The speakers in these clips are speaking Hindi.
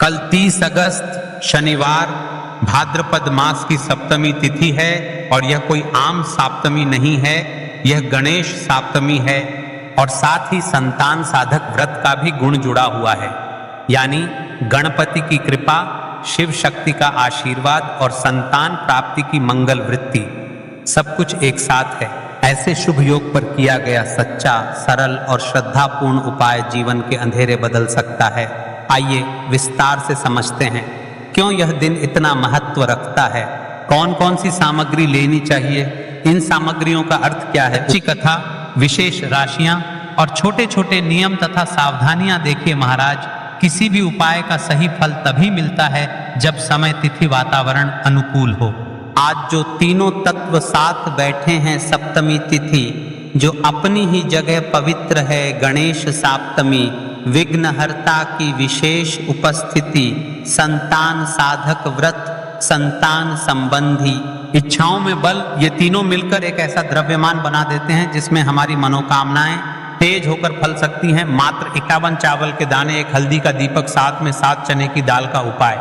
कल 30 अगस्त शनिवार भाद्रपद मास की सप्तमी तिथि है और यह कोई आम सप्तमी नहीं है, यह गणेश सप्तमी है और साथ ही संतान साधक व्रत का भी गुण जुड़ा हुआ है। यानी गणपति की कृपा, शिव शक्ति का आशीर्वाद और संतान प्राप्ति की मंगल वृत्ति सब कुछ एक साथ है। ऐसे शुभ योग पर किया गया सच्चा, सरल और श्रद्धापूर्ण उपाय जीवन के अंधेरे बदल सकता है। आइए विस्तार से समझते हैं क्यों यह दिन इतना महत्व रखता है, कौन कौन सी सामग्री लेनी चाहिए, इन सामग्रियों का अर्थ क्या है। अच्छी कथा, विशेष राशियां और छोटे छोटे नियम तथा सावधानियां देखिए महाराज। किसी भी उपाय का सही फल तभी मिलता है जब समय, तिथि, वातावरण अनुकूल हो। आज जो तीनों तत्व साथ बैठे हैं सप्तमी तिथि, जो अपनी ही जगह पवित्र है, गणेश सप्तमी, विघ्नहर्ता की विशेष उपस्थिति, संतान साधक व्रत, संतान संबंधी इच्छाओं में बल, ये तीनों मिलकर एक ऐसा द्रव्यमान बना देते हैं जिसमें हमारी मनोकामनाएं तेज होकर फल सकती हैं। मात्र 51 चावल के दाने, एक हल्दी का दीपक, साथ में 7 चने की दाल का उपाय।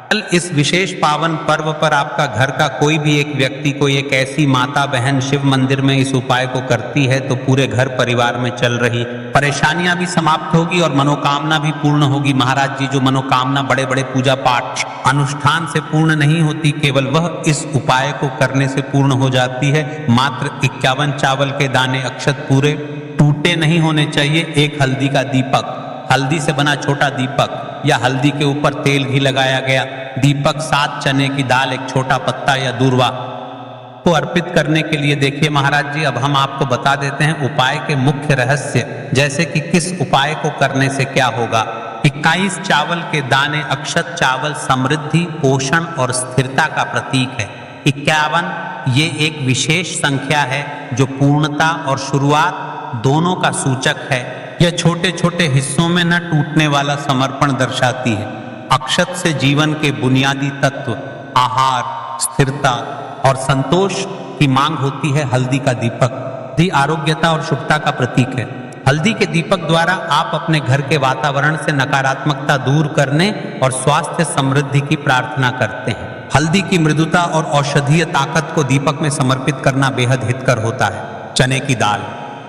कल इस विशेष पावन पर्व पर आपका घर का कोई भी एक व्यक्ति, कोई एक ऐसी माता बहन शिव मंदिर में इस उपाय को करती है तो पूरे घर परिवार में चल रही परेशानियां भी समाप्त होगी और मनोकामना भी पूर्ण होगी। महाराज जी, जो मनोकामना बड़े बड़े पूजा पाठ अनुष्ठान से पूर्ण नहीं होती, केवल वह इस उपाय को करने से पूर्ण हो जाती है। मात्र 51 चावल के दाने, अक्षत पूरे टूटे नहीं होने चाहिए, एक हल्दी का दीपक, हल्दी से बना छोटा दीपक या हल्दी के ऊपर तेल घी लगाया गया दीपक, 7 चने की दाल, एक छोटा पत्ता या दूर्वा को अर्पित करने के लिए। देखिए महाराज जी, अब हम आपको बता देते हैं उपाय के मुख्य रहस्य, जैसे कि किस उपाय को करने से क्या होगा। 21 चावल के दाने, अक्षत चावल समृद्धि, पोषण और स्थिरता का प्रतीक है। 51 ये एक विशेष संख्या है जो पूर्णता और शुरुआत दोनों का सूचक है। यह छोटे छोटे हिस्सों में न टूटने वाला समर्पण दर्शाती है। अक्षत से जीवन के बुनियादी तत्व, आहार, स्थिरता और संतोष की मांग होती है। हल्दी का दीपक भी आरोग्यता और शुभता का प्रतीक है। हल्दी के दीपक द्वारा आप अपने घर के वातावरण से नकारात्मकता दूर करने और स्वास्थ्य समृद्धि की प्रार्थना करते हैं। हल्दी की मृदुता और औषधीय ताकत को दीपक में समर्पित करना बेहद हितकर होता है। चने की दाल,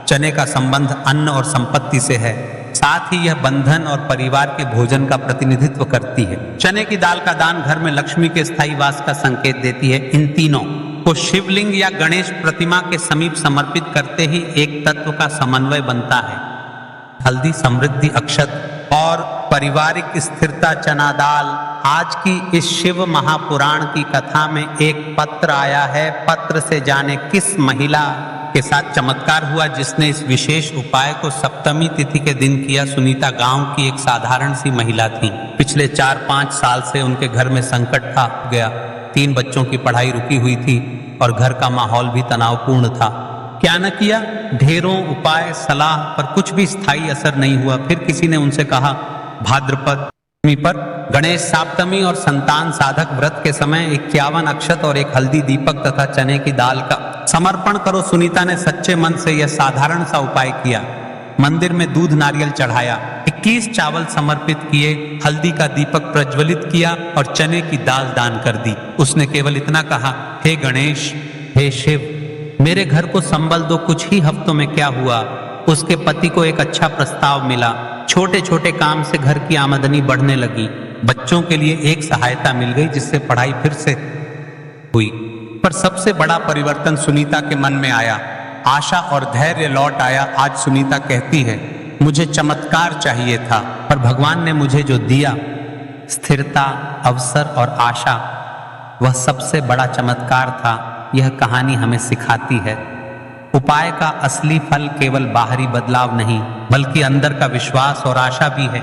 चने का संबंध अन्न और संपत्ति से है, साथ ही यह बंधन और परिवार के भोजन का प्रतिनिधित्व करती है। चने की दाल का दान घर में लक्ष्मी के स्थायी वास का संकेत देती है। इन तीनों को शिवलिंग या गणेश प्रतिमा के समीप समर्पित करते ही एक तत्व का समन्वय बनता है। हल्दी, समृद्धि, अक्षत और पारिवारिक स्थिरता, चना दाल। आज की इस शिव महापुराण की कथा में एक पत्र आया है। पत्र से जाने किस महिला के साथ चमत्कार हुआ जिसने इस विशेष उपाय को सप्तमी तिथि के दिन किया। सुनीता गांव की एक साधारण सी महिला थी। पिछले 4-5 साल से उनके घर में संकट आ गया। 3 बच्चों की पढ़ाई रुकी हुई थी और घर का माहौल भी तनावपूर्ण था। क्या न किया, ढेरों उपाय, सलाह, पर कुछ भी स्थायी असर नहीं हुआ। फिर किसी ने उनसे कहा, भाद्रपद पर गणेश सप्तमी और संतान साधक व्रत के समय 51 अक्षत और एक हल्दी दीपक तथा चने की दाल का समर्पण करो। सुनीता ने सच्चे मन से यह साधारण सा उपाय किया। मंदिर में दूध नारियल चढ़ाया, 21 चावल समर्पित किए, हल्दी का दीपक प्रज्वलित किया और चने की दाल दान कर दी। उसने केवल इतना कहा, हे गणेश, हे शिव, मेरे घर को संबल दो। कुछ ही हफ्तों में क्या हुआ, उसके पति को एक अच्छा प्रस्ताव मिला। छोटे छोटे काम से घर की आमदनी बढ़ने लगी। बच्चों के लिए एक सहायता मिल गई जिससे पढ़ाई फिर से हुई। पर सबसे बड़ा परिवर्तन सुनीता के मन में आया। आशा और धैर्य लौट आया। आज सुनीता कहती है, मुझे चमत्कार चाहिए था, पर भगवान ने मुझे जो दिया, स्थिरता, अवसर और आशा, वह सबसे बड़ा चमत्कार था। यह कहानी हमें सिखाती है उपाय का असली फल केवल बाहरी बदलाव नहीं, बल्कि अंदर का विश्वास और आशा भी है।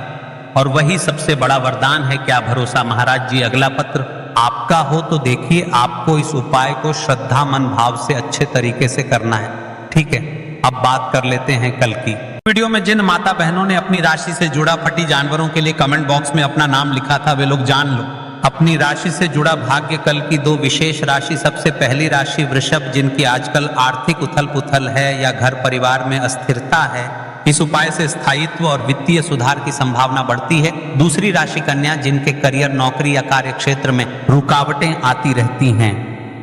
और वही सबसे बड़ा वरदान है। क्या भरोसा महाराज जी। अगला पत्र आपका हो तो देखिए, आपको इस उपाय को श्रद्धा मन भाव से अच्छे तरीके से करना है। ठीक है, अब बात कर लेते हैं कल की वीडियो में। जिन माता बहनों ने अपनी राशि से जुड़ा फटी जानवरों के लिए कमेंट बॉक्स में अपना नाम लिखा था, वे लोग जान लो, अपनी राशि से जुड़ा भाग्य कल की 2 विशेष राशि। सबसे पहली राशि वृषभ, जिनकी आजकल आर्थिक उथल पुथल है या घर परिवार में अस्थिरता है, इस उपाय से स्थायित्व और वित्तीय सुधार की संभावना बढ़ती है। दूसरी राशि कन्या, जिनके करियर, नौकरी या कार्य क्षेत्र में रुकावटें आती रहती हैं,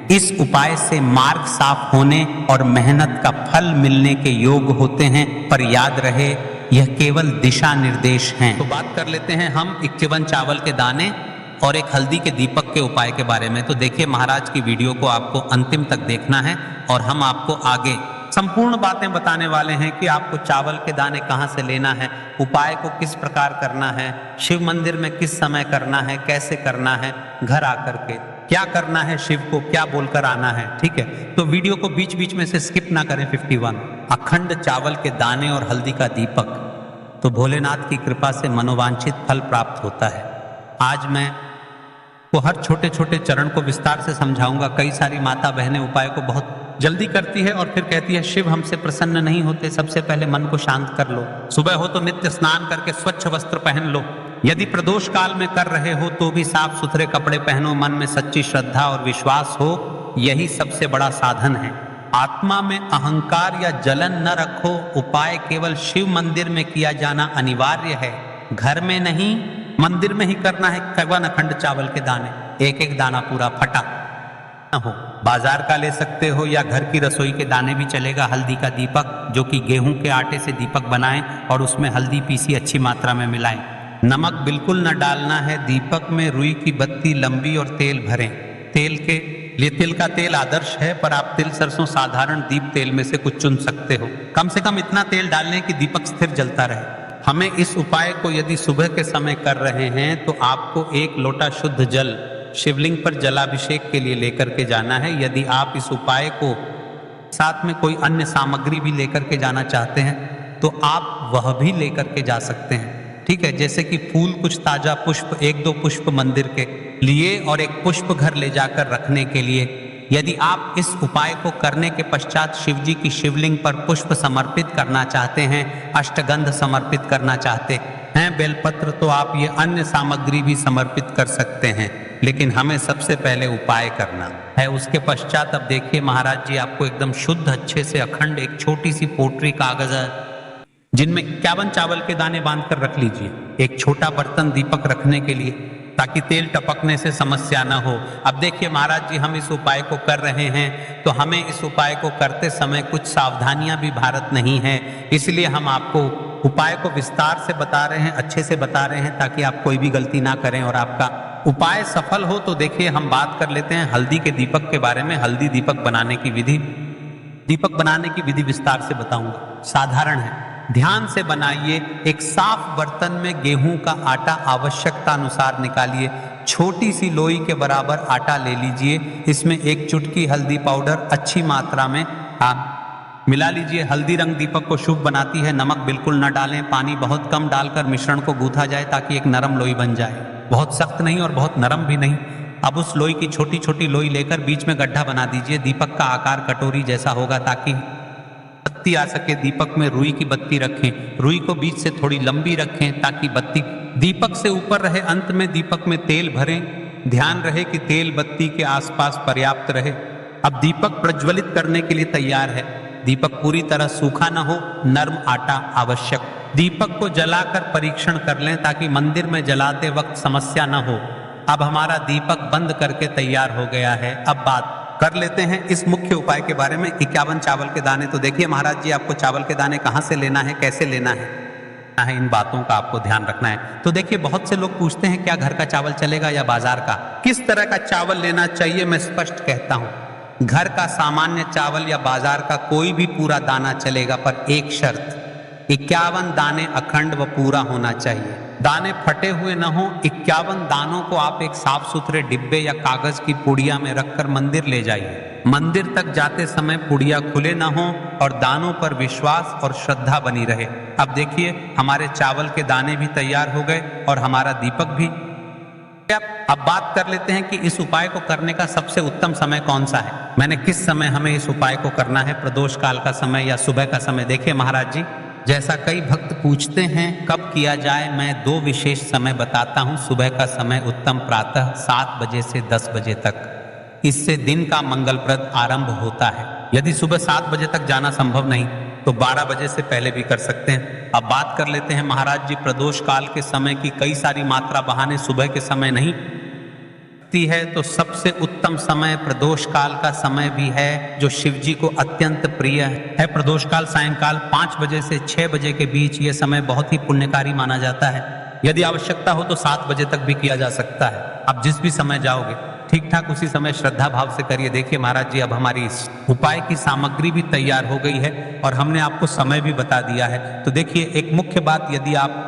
इस उपाय से मार्ग साफ होने और मेहनत का फल मिलने के योग होते हैं। पर याद रहे, यह केवल दिशा निर्देश हैं। तो बात कर लेते हैं हम 51 चावल के दाने और एक हल्दी के दीपक के उपाय के बारे में। तो देखिए, महाराज की वीडियो को आपको अंतिम तक देखना है और हम आपको आगे संपूर्ण बातें बताने वाले हैं कि आपको चावल के दाने कहाँ से लेना है, उपाय को किस प्रकार करना है, शिव मंदिर में किस समय करना है, कैसे करना है, घर आकर के क्या करना है, शिव को क्या बोलकर आना है। ठीक है, तो वीडियो को बीच बीच में से स्किप ना करें। 51 अखंड चावल के दाने और हल्दी का दीपक, तो भोलेनाथ की कृपा से मनोवांछित फल प्राप्त होता है। आज मैं को हर छोटे छोटे चरण को विस्तार से समझाऊंगा। कई सारी माता बहनें उपाय को बहुत जल्दी करती है और फिर कहती है शिव हमसे प्रसन्न नहीं होते। सबसे पहले मन को शांत कर लो। सुबह हो तो नित्य स्नान करके स्वच्छ वस्त्र पहन लो। यदि प्रदोष काल में कर रहे हो तो भी साफ सुथरे कपड़े पहनो। मन में सच्ची श्रद्धा और विश्वास हो, यही सबसे बड़ा साधन है। आत्मा में अहंकार या जलन न रखो। उपाय केवल शिव मंदिर में किया जाना अनिवार्य है, घर में नहीं। मंदिर में ही करना है। 51 अखंड चावल के दाने, एक एक दाना पूरा फटा हो। बाजार का ले सकते हो या घर की रसोई के दाने भी चलेगा। हल्दी का दीपक, जो कि गेहूं के आटे से दीपक बनाएं और उसमें हल्दी पीसी अच्छी मात्रा में मिलाएं। नमक बिल्कुल न डालना है। दीपक में रुई की बत्ती लंबी और तेल भरें। तेल के लिए तिल का तेल आदर्श है, पर आप तिल सरसों साधारण दीप तेल में से कुछ चुन सकते हो। कम से कम इतना तेल डालने कि दीपक स्थिर जलता रहे। हमें इस उपाय को यदि सुबह के समय कर रहे हैं तो आपको 1 लोटा शुद्ध जल शिवलिंग पर जलाभिषेक के लिए लेकर के जाना है। यदि आप इस उपाय को साथ में कोई अन्य सामग्री भी लेकर के जाना चाहते हैं तो आप वह भी लेकर के जा सकते हैं। ठीक है, जैसे कि फूल, कुछ ताजा पुष्प, 1-2 पुष्प मंदिर के लिए और एक पुष्प घर ले जाकर रखने के लिए। यदि आप इस उपाय को करने के पश्चात शिव जी की शिवलिंग पर पुष्प समर्पित करना चाहते हैं, अष्टगंध समर्पित करना चाहते हैं, बेलपत्र, तो आप ये अन्य सामग्री भी समर्पित कर सकते हैं। लेकिन हमें सबसे पहले उपाय करना है। उसके पश्चात अब देखिए, महाराज जी आपको एकदम शुद्ध अच्छे से अखंड एक छोटी सी पोटरी कागज है, जिनमें 51 चावल के दाने बांध कर रख लीजिए। एक छोटा बर्तन दीपक रखने के लिए, ताकि तेल टपकने से समस्या ना हो। अब देखिए महाराज जी, हम इस उपाय को कर रहे हैं तो हमें इस उपाय को करते समय कुछ सावधानियां भी भारत नहीं है। इसलिए हम आपको उपाय को विस्तार से बता रहे हैं, अच्छे से बता रहे हैं, ताकि आप कोई भी गलती ना करें और आपका उपाय सफल हो। तो देखिए, हम बात कर लेते हैं हल्दी के दीपक के बारे में। हल्दी दीपक बनाने की विधि, दीपक बनाने की विधि विस्तार से बताऊंगा। साधारण है, ध्यान से बनाइए। एक साफ बर्तन में गेहूं का आटा आवश्यकता अनुसार निकालिए। छोटी सी लोई के बराबर आटा ले लीजिए। इसमें 1 चुटकी हल्दी पाउडर अच्छी मात्रा में मिला लीजिए। हल्दी रंग दीपक को शुभ बनाती है। नमक बिल्कुल न डालें। पानी बहुत कम डालकर मिश्रण को गूंथा जाए ताकि एक नरम लोई बन जाए। बहुत सख्त नहीं और बहुत नरम भी नहीं। अब उस लोई की छोटी छोटी लोई लेकर बीच में गड्ढा बना दीजिए। दीपक का आकार कटोरी जैसा होगा ताकि बत्ती आ सके। दीपक में रुई की बत्ती रखें। रुई को बीच से थोड़ी लंबी रखें ताकि बत्ती दीपक से ऊपर रहे। अंत में दीपक में तेल भरें। ध्यान रहे कि तेल बत्ती के आसपास पर्याप्त रहे। अब दीपक प्रज्वलित करने के लिए तैयार है। दीपक पूरी तरह सूखा न हो, नर्म आटा आवश्यक। दीपक को जलाकर परीक्षण कर लें ताकि मंदिर में जलाते वक्त समस्या न हो। अब हमारा दीपक बंद करके तैयार हो गया है। अब बात कर लेते हैं इस मुख्य उपाय के बारे में। 51 चावल के दाने, तो देखिए महाराज जी, आपको चावल के दाने कहाँ से लेना है, कैसे लेना है, इन बातों का आपको ध्यान रखना है। तो देखिए, बहुत से लोग पूछते हैं क्या घर का चावल चलेगा या बाजार का, किस तरह का चावल लेना चाहिए। मैं स्पष्ट कहता हूं, घर का सामान्य चावल या बाजार का कोई भी पूरा दाना चलेगा, पर एक शर्त, 51 दाने अखंड व पूरा होना चाहिए। दाने फटे हुए न हो। 51 दानों को आप एक साफ सुथरे डिब्बे या कागज की पुड़िया में रखकर मंदिर ले जाइए। मंदिर तक जाते समय पुड़िया खुले न हो और दानों पर विश्वास और श्रद्धा बनी रहे। अब देखिए, हमारे चावल के दाने भी तैयार हो गए और हमारा दीपक भी। अब बात कर लेते हैं कि इस उपाय को करने का सबसे उत्तम समय कौन सा है। मैंने किस समय हमें इस उपाय को करना है, प्रदोष काल का समय या सुबह का समय। देखिए महाराज जी, जैसा कई भक्त पूछते हैं कब किया जाए, मैं 2 विशेष समय बताता हूं। सुबह का समय उत्तम प्रातः 7 बजे से 10 बजे तक। इससे दिन का मंगलप्रद आरंभ होता है। यदि सुबह 7 बजे तक जाना संभव नहीं तो 12 बजे से पहले भी कर सकते हैं। अब बात कर लेते हैं महाराज जी प्रदोष काल के समय की। कई सारी मात्रा बहाने सुबह के समय नहीं है, तो सबसे उत्तम समय प्रदोष काल का समय भी है, जो शिव जी को अत्यंत प्रिय है। प्रदोष काल सायंकाल 5 बजे से 6 बजे के बीच ये समय बहुत ही पुण्यकारी माना जाता है। यदि आवश्यकता हो तो 7 बजे तक भी किया जा सकता है। आप जिस भी समय जाओगे ठीक ठाक उसी समय श्रद्धा भाव से करिए। देखिए महाराज जी, अब हमारी इस उपाय की सामग्री भी तैयार हो गई है और हमने आपको समय भी बता दिया है। तो देखिए, एक मुख्य बात, यदि आप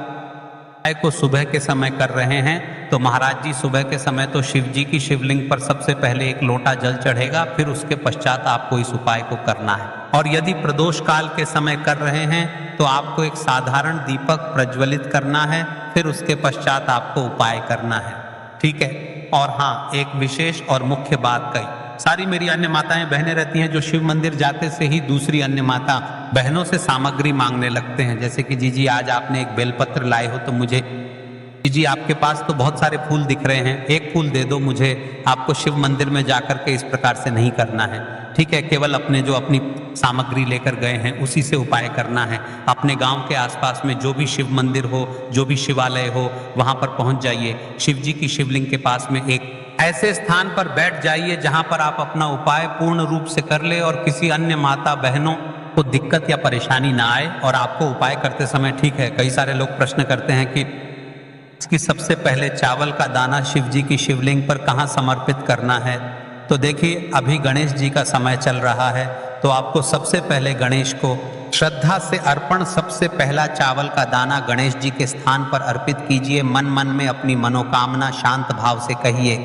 को सुबह के समय कर रहे हैं तो महाराज जी सुबह के समय तो शिव जी की शिवलिंग पर सबसे पहले 1 लोटा जल चढ़ेगा, फिर उसके पश्चात आपको इस उपाय को करना है। और यदि प्रदोष काल के समय कर रहे हैं तो आपको एक साधारण दीपक प्रज्वलित करना है, फिर उसके पश्चात आपको उपाय करना है। ठीक है। और हाँ, एक विशेष और मुख्य बात कही, सारी मेरी अन्य माताएं बहनें रहती हैं जो शिव मंदिर जाते से ही दूसरी अन्य माता बहनों से सामग्री मांगने लगते हैं। जैसे कि जी आज आपने एक बेलपत्र लाए हो तो मुझे, जी आपके पास तो बहुत सारे फूल दिख रहे हैं, एक फूल दे दो मुझे। आपको शिव मंदिर में जाकर के इस प्रकार से नहीं करना है। ठीक है। केवल अपने जो अपनी सामग्री लेकर गए हैं उसी से उपाय करना है। अपने गांव के आसपास में जो भी शिव मंदिर हो, जो भी शिवालय हो, वहां पर पहुंच जाइए। शिव जी की शिवलिंग के पास में एक ऐसे स्थान पर बैठ जाइए जहां पर आप अपना उपाय पूर्ण रूप से कर ले और किसी अन्य माता बहनों को दिक्कत या परेशानी ना आए। और आपको उपाय करते समय, ठीक है, कई सारे लोग प्रश्न करते हैं कि इसकी सबसे पहले चावल का दाना शिव जी की शिवलिंग पर कहाँ समर्पित करना है। तो देखिए, अभी गणेश जी का समय चल रहा है, तो आपको सबसे पहले गणेश को श्रद्धा से अर्पण, सबसे पहला चावल का दाना गणेश जी के स्थान पर अर्पित कीजिए। मन मन में अपनी मनोकामना शांत भाव से कहिए,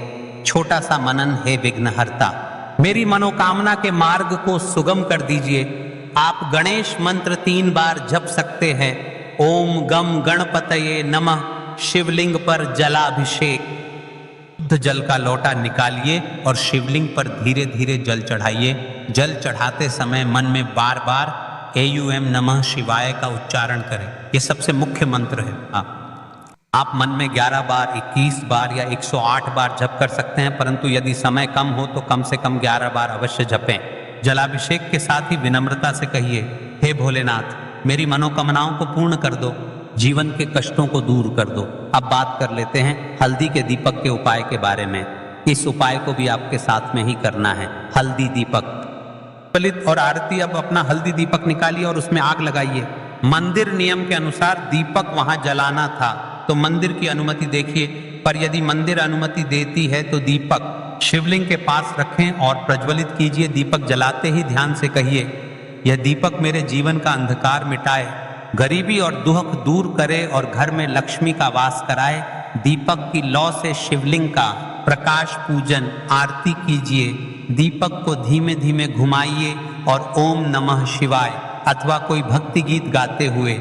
छोटा सा मनन है विघ्नहर्ता, मेरी मनोकामना के मार्ग को सुगम कर दीजिए। आप गणेश मंत्र 3 बार जप सकते हैं। ओम गम गणपतये नमः। शिवलिंग पर जलाभिषेक, शुद्ध जल का लोटा निकालिए और शिवलिंग पर धीरे धीरे जल चढ़ाइए। जल चढ़ाते समय मन में बार बार AUM नमः शिवाय का उच्चारण करें। ये सबसे मुख्य मंत्र है। आप मन में 11 बार, 21 बार या 108 बार जप कर सकते हैं, परंतु यदि समय कम हो तो कम से कम 11 बार अवश्य जपें। जलाभिषेक के साथ ही विनम्रता से कहिए, हे भोलेनाथ, मेरी मनोकामनाओं को पूर्ण कर दो, जीवन के कष्टों को दूर कर दो। अब बात कर लेते हैं हल्दी के दीपक के उपाय के बारे में। इस उपाय को भी आपके साथ में ही करना है। हल्दी दीपक और आरती। अब अपना हल्दी दीपक निकालिए और उसमें आग लगाइए। मंदिर नियम के अनुसार दीपक वहां जलाना था, तो मंदिर की अनुमति देखिए। पर यदि मंदिर अनुमति देती है तो दीपक शिवलिंग के पास रखें और प्रज्वलित कीजिए। दीपक जलाते ही ध्यान से कहिए, यह दीपक मेरे जीवन का अंधकार मिटाए, गरीबी और दुख दूर करे और घर में लक्ष्मी का वास कराए। दीपक की लौ से शिवलिंग का प्रकाश पूजन आरती कीजिए। दीपक को धीमे धीमे घुमाइए और ओम नमः शिवाय अथवा कोई भक्ति गीत गाते हुए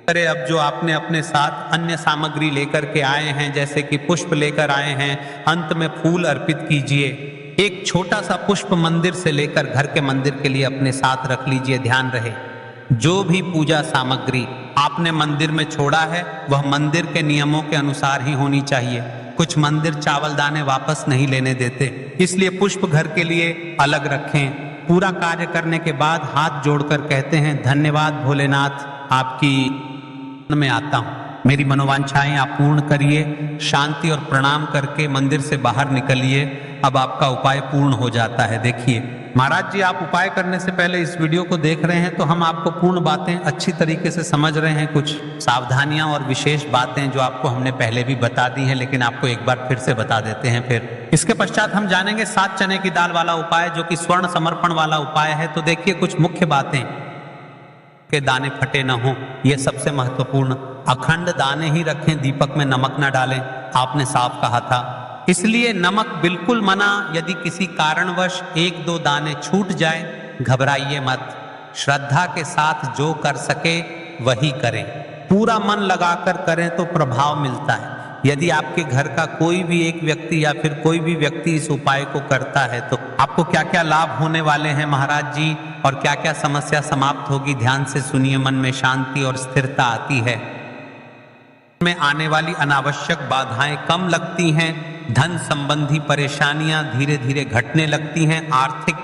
अरे अब जो आपने अपने साथ अन्य सामग्री लेकर के आए हैं, जैसे कि पुष्प लेकर आए हैं, अंत में फूल अर्पित कीजिए। एक छोटा सा पुष्प मंदिर से लेकर घर के मंदिर के लिए अपने साथ रख लीजिए। ध्यान रहे, जो भी पूजा सामग्री आपने मंदिर में छोड़ा है वह मंदिर के नियमों के अनुसार ही होनी चाहिए। कुछ मंदिर चावल दाने वापस नहीं लेने देते, इसलिए पुष्प घर के लिए अलग रखें। पूरा कार्य करने के बाद हाथ जोड़कर कहते हैं, धन्यवाद भोलेनाथ, आपकी में आता हूं, मेरी मनोवांछाएं आप पूर्ण करिए। शांति और प्रणाम करके मंदिर से बाहर निकलिए। अब आपका उपाय पूर्ण हो जाता है। देखिए महाराज जी, आप उपाय करने से पहले इस वीडियो को देख रहे हैं तो हम आपको पूर्ण बातें अच्छी तरीके से समझ रहे हैं। कुछ सावधानियां और विशेष बातें जो आपको हमने पहले भी बता दी हैं, लेकिन आपको एक बार फिर से बता देते हैं। फिर इसके पश्चात हम जानेंगे 7 चने की दाल वाला उपाय, जो कि स्वर्ण समर्पण वाला उपाय है। तो देखिए कुछ मुख्य बातें, के दाने फटे न हो, यह सबसे महत्वपूर्ण। अखंड दाने ही रखें, दीपक में नमक न डालें, आपने साफ कहा था, इसलिए नमक बिल्कुल मना। यदि किसी कारणवश 1-2 दाने छूट जाए, घबराइए मत। श्रद्धा के साथ जो कर सके वही करें, पूरा मन लगाकर करें तो प्रभाव मिलता है। यदि आपके घर का कोई भी एक व्यक्ति या फिर कोई भी व्यक्ति इस उपाय को करता है तो आपको क्या क्या लाभ होने वाले हैं महाराज जी, और क्या क्या समस्या समाप्त होगी, ध्यान से सुनिए। मन में शांति और स्थिरता आती है, में आने वाली अनावश्यक बाधाएं कम लगती हैं, धन संबंधी परेशानियां धीरे धीरे घटने लगती हैं, आर्थिक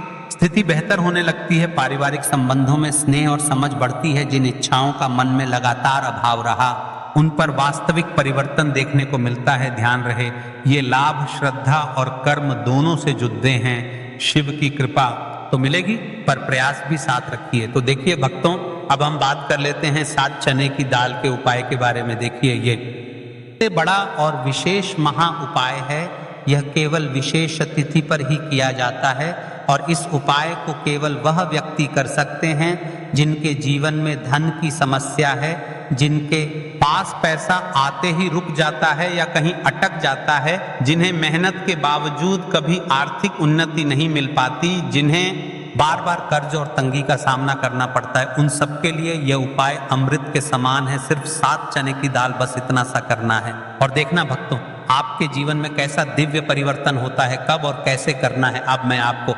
स्थिति बेहतर होने लगती है, पारिवारिक संबंधों में स्नेह और समझ बढ़ती है। जिन इच्छाओं का मन में लगातार अभाव रहा उन पर वास्तविक परिवर्तन देखने को मिलता है। ध्यान रहे, ये लाभ श्रद्धा और कर्म दोनों से जुड़े हैं। शिव की कृपा तो मिलेगी पर प्रयास भी साथ रखिए। तो देखिए भक्तों, अब हम बात कर लेते हैं 7 चने की दाल के उपाय के बारे में। देखिए, ये बड़ा और विशेष महा उपाय है। यह केवल विशेष तिथि पर ही किया जाता है और इस उपाय को केवल वह व्यक्ति कर सकते हैं जिनके जीवन में धन की समस्या है, जिनके पास पैसा आते ही रुक जाता है या कहीं अटक जाता है, जिन्हें मेहनत के बावजूद कभी आर्थिक उन्नति नहीं मिल पाती, जिन्हें बार बार कर्ज और तंगी का सामना करना पड़ता है। उन सबके लिए यह उपाय अमृत के समान है। सिर्फ 7 चने की दाल, बस इतना सा करना है और देखना भक्तों, आपके जीवन में कैसा दिव्य परिवर्तन होता है। कब और कैसे करना है, अब मैं आपको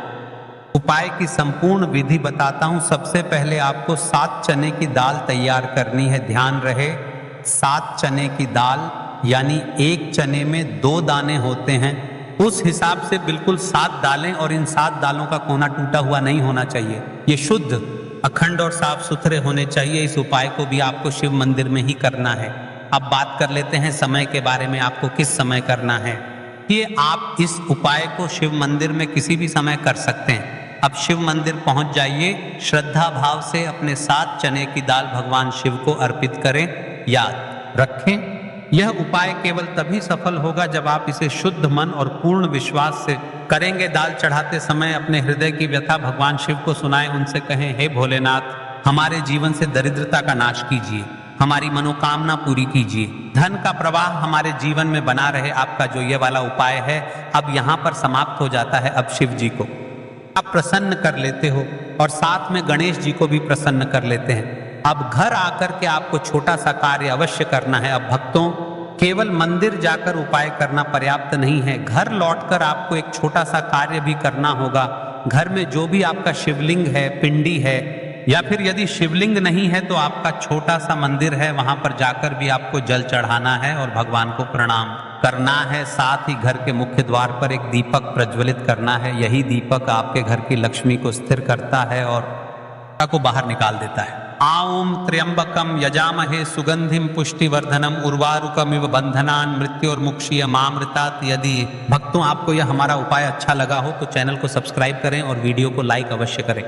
उपाय की संपूर्ण विधि बताता हूं। सबसे पहले आपको 7 चने की दाल तैयार करनी है। ध्यान रहे, 7 चने की दाल यानी एक चने में 2 दाने होते हैं, उस हिसाब से बिल्कुल 7 दालें, और इन 7 दालों का कोना टूटा हुआ नहीं होना चाहिए। ये शुद्ध, अखंड और साफ सुथरे होने चाहिए। इस उपाय को भी आपको शिव मंदिर में ही करना है। अब बात कर लेते हैं समय के बारे में, आपको किस समय करना है। ये आप इस उपाय को शिव मंदिर में किसी भी समय कर सकते हैं। अब शिव मंदिर पहुंच जाइए, श्रद्धा भाव से अपने 7 चने की दाल भगवान शिव को अर्पित करें। याद रखें, यह उपाय केवल तभी सफल होगा जब आप इसे शुद्ध मन और पूर्ण विश्वास से करेंगे। दाल चढ़ाते समय अपने हृदय की व्यथा भगवान शिव को सुनाएं, उनसे कहें, हे भोलेनाथ, हमारे जीवन से दरिद्रता का नाश कीजिए, हमारी मनोकामना पूरी कीजिए, धन का प्रवाह हमारे जीवन में बना रहे। आपका जो ये वाला उपाय है अब यहाँ पर समाप्त हो जाता है। अब शिव जी को आप प्रसन्न कर लेते हो और साथ में गणेश जी को भी प्रसन्न कर लेते हैं। अब घर आकर के आपको छोटा सा कार्य अवश्य करना है। अब भक्तों, केवल मंदिर जाकर उपाय करना पर्याप्त नहीं है, घर लौटकर आपको एक छोटा सा कार्य भी करना होगा। घर में जो भी आपका शिवलिंग है, पिंडी है, या फिर यदि शिवलिंग नहीं है तो आपका छोटा सा मंदिर है, वहां पर जाकर भी आपको जल चढ़ाना है और भगवान को प्रणाम करना है। साथ ही घर के मुख्य द्वार पर एक दीपक प्रज्वलित करना है। यही दीपक आपके घर की लक्ष्मी को स्थिर करता है और को बाहर निकाल देता है। आऊं त्र्यंबकम यजामहे सुगंधिम पुष्टिवर्धनम उर्वारुकमिव बंधनान मृत्योर्मुक्षीयमामृतात्। यदि भक्तों आपको यह हमारा उपाय अच्छा लगा हो तो चैनल को सब्सक्राइब करें और वीडियो को लाइक अवश्य करें।